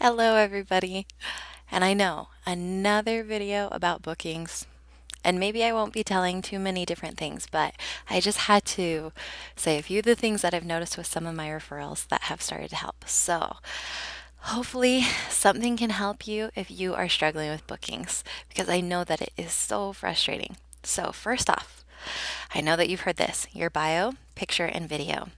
Hello, everybody. And I know another video about bookings. And maybe I won't be telling too many different things, but I just had to say a few of the things that I've noticed with some of my referrals that have started to help. So, hopefully, something can help you if you are struggling with bookings, because I know that it is so frustrating. So, first off, I know that you've heard this your bio, picture, and video.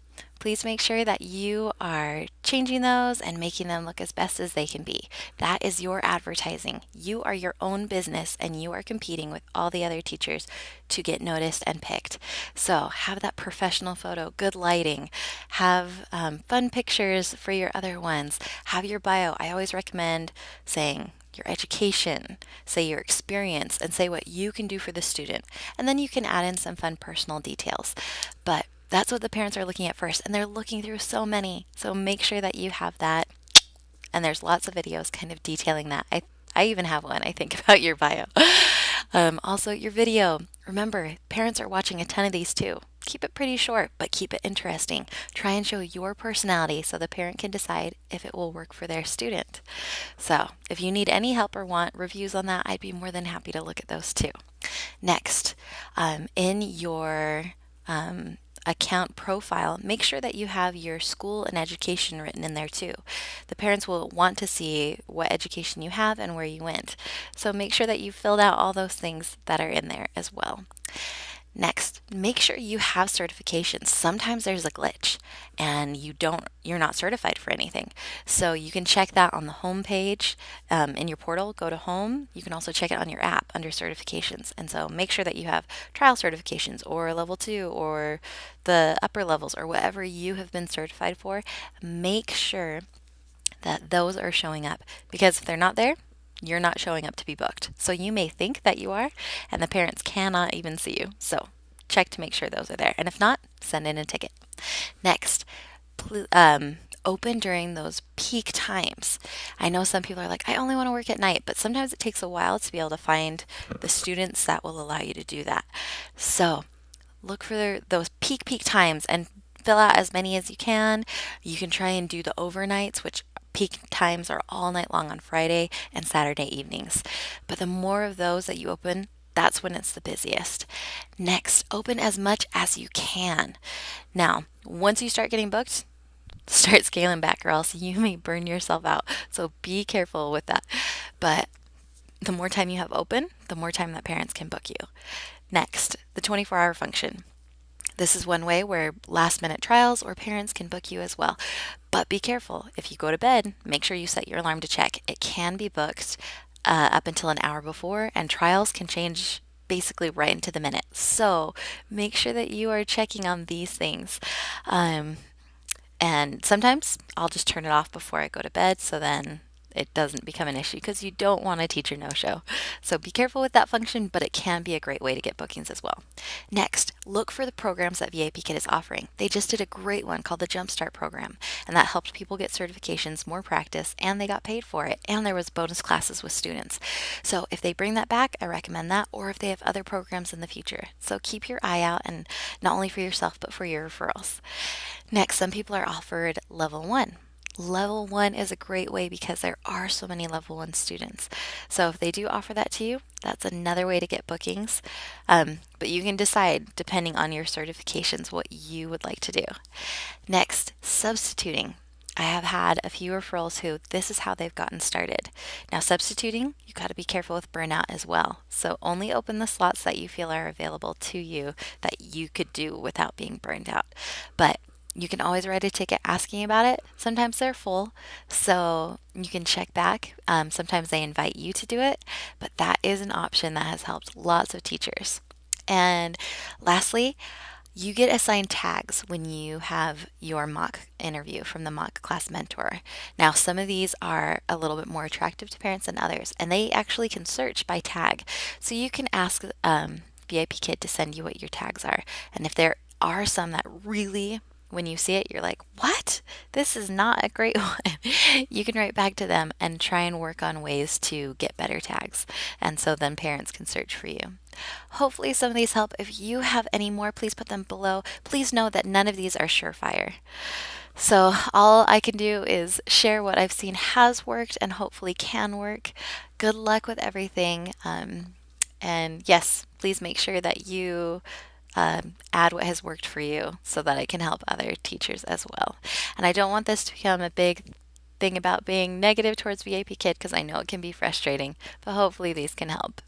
Please make sure that you are changing those and making them look as best as they can be. That is your advertising. You are your own business and you are competing with all the other teachers to get noticed and picked. So have that professional photo, good lighting, have fun pictures for your other ones, have your bio. I always recommend saying, your education, say your experience, and say what you can do for the student. And then you can add in some fun personal details. But that's what the parents are looking at first, and they're looking through so many. So make sure that you have that. And there's lots of videos kind of detailing that. I even have one, I think, about your bio. Also, your video. Remember, parents are watching a ton of these too. Keep it pretty short, but keep it interesting. Try and show your personality so the parent can decide if it will work for their student. So, if you need any help or want reviews on that, I'd be more than happy to look at those too. Next, in your account profile, make sure that you have your school and education written in there too. The parents will want to see what education you have and where you went. So make sure that you filled out all those things that are in there as well. Next, make sure you have certifications. Sometimes there's a glitch and you're not certified for anything. So you can check that on the home page in your portal. Go to home. You can also check it on your app under certifications. And so make sure that you have trial certifications or level two or the upper levels or whatever you have been certified for. Make sure that those are showing up because if they're not there, you're not showing up to be booked. So you may think that you are, and the parents cannot even see you. So check to make sure those are there. And if not, send in a ticket. Next, open during those peak times. I know some people are like, I only want to work at night, but sometimes it takes a while to be able to find the students that will allow you to do that. So look for those peak times and fill out as many as you can. You can try and do the overnights, which peak times are all night long on Friday and Saturday evenings. But the more of those that you open, that's when it's the busiest. Next, open as much as you can. Now, once you start getting booked, start scaling back or else you may burn yourself out. So be careful with that. But the more time you have open, the more time that parents can book you. Next, the 24-hour function. This is one way where last minute trials or parents can book you as well. But be careful. If you go to bed, make sure you set your alarm to check. It can be booked up until an hour before, and trials can change basically right into the minute. So make sure that you are checking on these things. Um, and sometimes I'll just turn it off before I go to bed so then it doesn't become an issue because you don't want a teacher no show. So be careful with that function, but it can be a great way to get bookings as well. Next, look for the programs that VIP Kit is offering. They just did a great one called the Jumpstart program, and that helped people get certifications, more practice, and they got paid for it. And there was bonus classes with students. So if they bring that back, I recommend that, or if they have other programs in the future. So keep your eye out, and not only for yourself, but for your referrals. Next, some people are offered level one. Level one is a great way because there are so many level one students. So if they do offer that to you, that's another way to get bookings. But you can decide, depending on your certifications, what you would like to do. Next, substituting. I have had a few referrals who this is how they've gotten started. Now, substituting, you got to be careful with burnout as well. So, only open the slots that you feel are available to you that you could do without being burned out. But you can always write a ticket asking about it. Sometimes they're full, so you can check back. Sometimes they invite you to do it, but that is an option that has helped lots of teachers. And lastly, you get assigned tags when you have your mock interview from the mock class mentor. Now, some of these are a little bit more attractive to parents than others, and they actually can search by tag. So you can ask VIP Kid to send you what your tags are. And if there are some that really when you see it, you're like, what? This is not a great one. You can write back to them and try and work on ways to get better tags. And so then parents can search for you. Hopefully, some of these help. If you have any more, please put them below. Please know that none of these are surefire. So, all I can do is share what I've seen has worked and hopefully can work. Good luck with everything. And yes, please make sure that you add what has worked for you so that I can help other teachers as well. And I don't want this to become a big thing about being negative towards VIP Kid because I know it can be frustrating, but hopefully these can help.